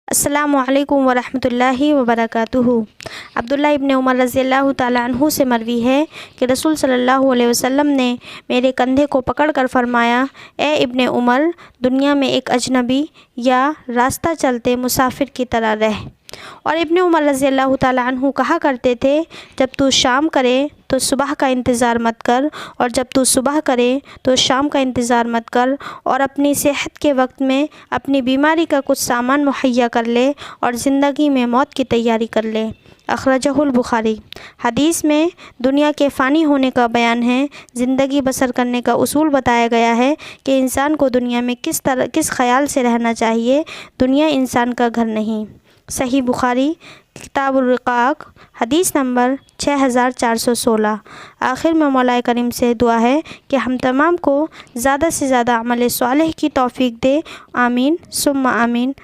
अस्सलामुअलैकुम वरहमतुल्लाहि वबरकातुहू। अब्दुल्लाह इब्ने उमर रज़ियल्लाहु ताला अन्हु से मरवी है कि रसूल सल्लल्लाहु अलैहि वसल्लम ने मेरे कंधे को पकड़कर फरमाया, ए इब्ने उमर, दुनिया में एक अजनबी या रास्ता चलते मुसाफिर की तरह रह। और इब्ने उमर रज़ियल्लाहु ताला अन्हु कहा करते थे, जब तू शाम करे तो सुबह का इंतज़ार मत कर, और जब तू सुबह करे तो शाम का इंतज़ार मत कर, और अपनी सेहत के वक्त में अपनी बीमारी का कुछ सामान मुहैया कर ले और ज़िंदगी में मौत की तैयारी कर ले। अखरजहुल बुखारी। हदीस में दुनिया के फ़ानी होने का बयान है। ज़िंदगी बसर करने का उसूल बताया गया है कि इंसान को दुनिया में किस ख़याल से रहना चाहिए। दुनिया इंसान का घर नहीं। सही बुखारी किताबुर रिक़ाक़ हदीस नंबर 6416। आखिर में मौला करीम से दुआ है कि हम तमाम को ज़्यादा से ज़्यादा अमल सालेह की तौफ़ीक दे। आमीन सुम्मा आमीन।